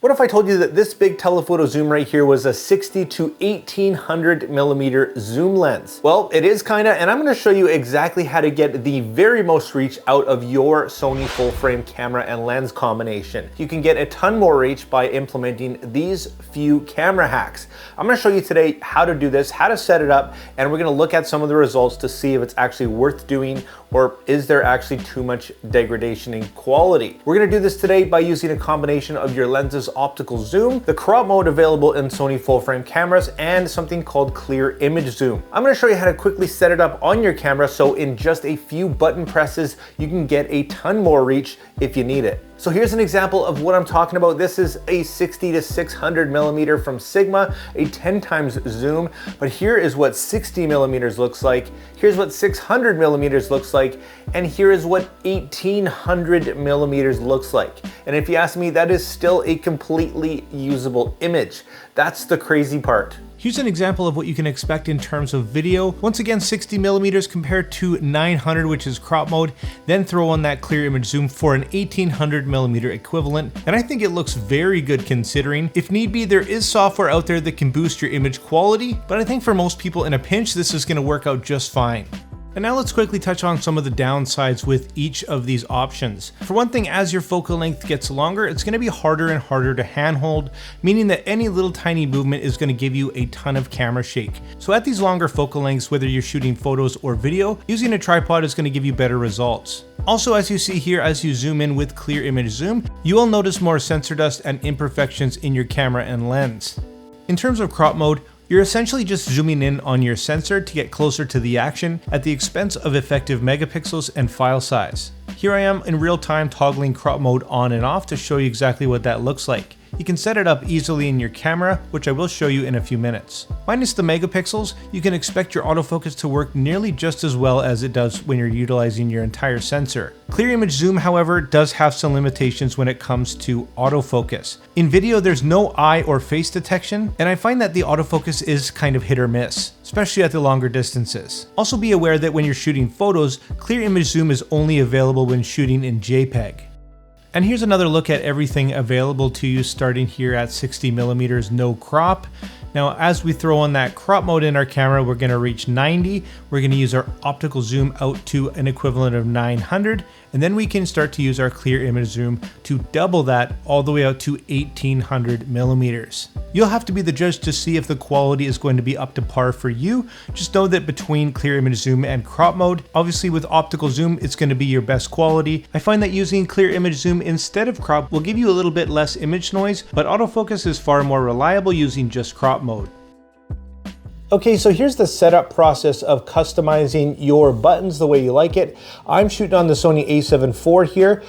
What if I told you that this big telephoto zoom right here was a 60 to 1800 millimeter zoom lens? Well, it is kinda, and I'm gonna show you exactly how to get the very most reach out of your Sony full frame camera and lens combination. You can get a ton more reach by implementing these few camera hacks. I'm gonna show you today how to do this, how to set it up, and we're gonna look at some of the results to see if it's actually worth doing or is there actually too much degradation in quality. We're gonna do this today by using a combination of your lens's optical zoom, the crop mode available in Sony full frame cameras, and something called clear image zoom. I'm gonna show you how to quickly set it up on your camera so in just a few button presses, you can get a ton more reach if you need it. So here's an example of what I'm talking about. This is a 60 to 600 millimeter from Sigma, a 10 times zoom, but here is what 60 millimeters looks like. Here's what 600 millimeters looks like, and here is what 1800 millimeters looks like. And if you ask me, that is still a completely usable image. That's the crazy part. Here's an example of what you can expect in terms of video. Once again, 60 millimeters compared to 900, which is crop mode. Then throw on that clear image zoom for an 1800 millimeter equivalent. And I think it looks very good considering. If need be, there is software out there that can boost your image quality, but I think for most people in a pinch, this is gonna work out just fine. And now let's quickly touch on some of the downsides with each of these options. For one thing, as your focal length gets longer, it's gonna be harder and harder to handhold, meaning that any little tiny movement is gonna give you a ton of camera shake. So at these longer focal lengths, whether you're shooting photos or video, using a tripod is gonna give you better results. Also, as you see here, as you zoom in with clear image zoom, you will notice more sensor dust and imperfections in your camera and lens. In terms of crop mode, you're essentially just zooming in on your sensor to get closer to the action at the expense of effective megapixels and file size. Here I am in real time toggling crop mode on and off to show you exactly what that looks like. You can set it up easily in your camera, which I will show you in a few minutes. Minus the megapixels, you can expect your autofocus to work nearly just as well as it does when you're utilizing your entire sensor. Clear image zoom, however, does have some limitations when it comes to autofocus. In video, there's no eye or face detection, and I find that the autofocus is kind of hit or miss, especially at the longer distances. Also be aware that when you're shooting photos, clear image zoom is only available when shooting in JPEG. And here's another look at everything available to you starting here at 60 millimeters no crop. Now, as we throw on that crop mode in our camera, we're gonna reach 90. We're gonna use our optical zoom out to an equivalent of 900. And then we can start to use our clear image zoom to double that all the way out to 1800 millimeters. You'll have to be the judge to see if the quality is going to be up to par for you. Just know that between clear image zoom and crop mode, obviously with optical zoom, it's going to be your best quality. I find that using clear image zoom instead of crop will give you a little bit less image noise, but autofocus is far more reliable using just crop mode. Okay, so here's the setup process of customizing your buttons the way you like it. I'm shooting on the Sony a7 IV here,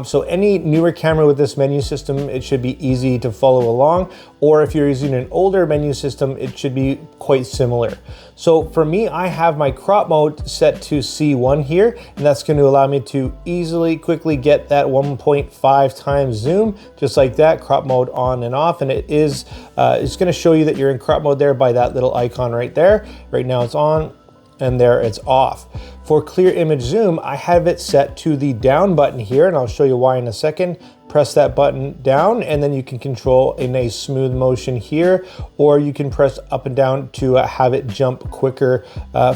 so any newer camera with this menu system, it should be easy to follow along, or if you're using an older menu system, it should be quite similar. So for me, I have my crop mode set to C1 here, and that's going to allow me to easily, quickly get that 1.5 times zoom, just like that, crop mode on and off, and it's going to show you that you're in crop mode there by that little icon right there. Right now it's on, and there it's off. For clear image zoom, I have it set to the down button here, and I'll show you why in a second. Press that button down, and then you can control a nice smooth motion here, or you can press up and down to have it jump quicker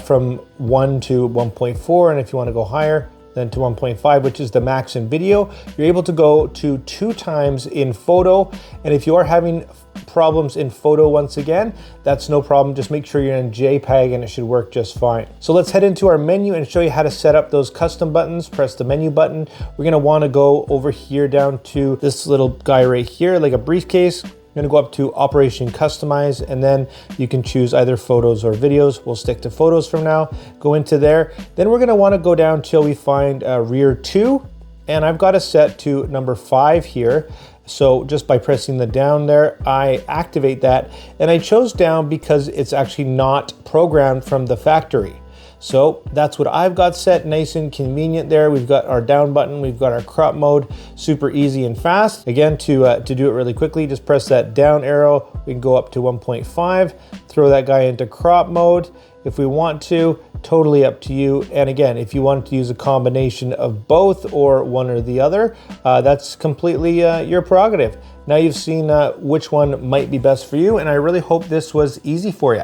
from 1 to 1.4, and if you want to go higher, then to 1.5, which is the max in video. You're able to go to 2 times in photo, and if you are having problems in photo once again, that's no problem. Just make sure you're in JPEG and it should work just fine. So let's head into our menu and show you how to set up those custom buttons. Press the menu button. We're gonna wanna go over here down to this little guy right here, like a briefcase. I'm gonna go up to Operation Customize, and then you can choose either photos or videos. We'll stick to photos from now. Go into there. Then we're gonna wanna go down till we find rear 2, and I've got it set to number 5 here. So just by pressing the down there, I activate that, and I chose down because it's actually not programmed from the factory. So that's what I've got set, nice and convenient there. We've got our down button, we've got our crop mode, super easy and fast. Again, to do it really quickly, just press that down arrow. We can go up to 1.5, throw that guy into crop mode. If we want to, totally up to you. And again, if you want to use a combination of both or one or the other, that's completely your prerogative. Now you've seen which one might be best for you, and I really hope this was easy for you.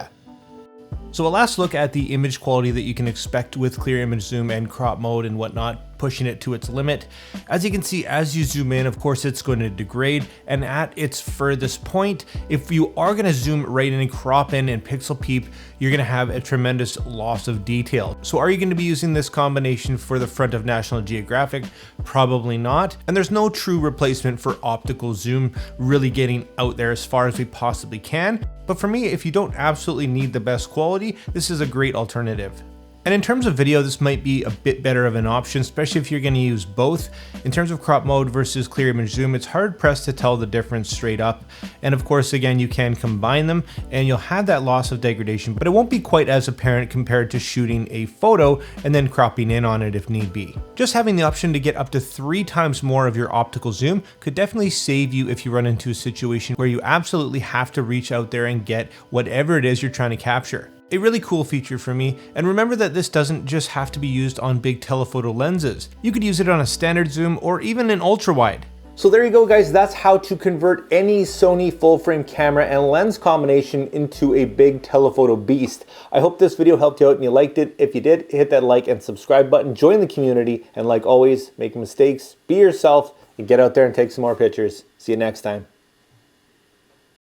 So a last look at the image quality that you can expect with clear image zoom and crop mode and whatnot, pushing it to its limit. As you can see, as you zoom in, of course, it's going to degrade, and at its furthest point, if you are going to zoom right in and crop in and pixel peep, you're going to have a tremendous loss of detail. So are you going to be using this combination for the front of National Geographic? Probably not. And there's no true replacement for optical zoom really getting out there as far as we possibly can. But for me, if you don't absolutely need the best quality, this is a great alternative. And in terms of video, this might be a bit better of an option, especially if you're going to use both. In terms of crop mode versus clear image zoom, it's hard pressed to tell the difference straight up. And of course, again, you can combine them and you'll have that loss of degradation, but it won't be quite as apparent compared to shooting a photo and then cropping in on it if need be. Just having the option to get up to 3 times more of your optical zoom could definitely save you if you run into a situation where you absolutely have to reach out there and get whatever it is you're trying to capture. A really cool feature for me, and remember that this doesn't just have to be used on big telephoto lenses. You could use it on a standard zoom or even an ultra wide. So there you go, guys. That's how to convert any Sony full frame camera and lens combination into a big telephoto beast. I hope this video helped you out and you liked it. If you did, hit that like and subscribe button, join the community, and like always, make mistakes, be yourself, and get out there and take some more pictures. See you next time.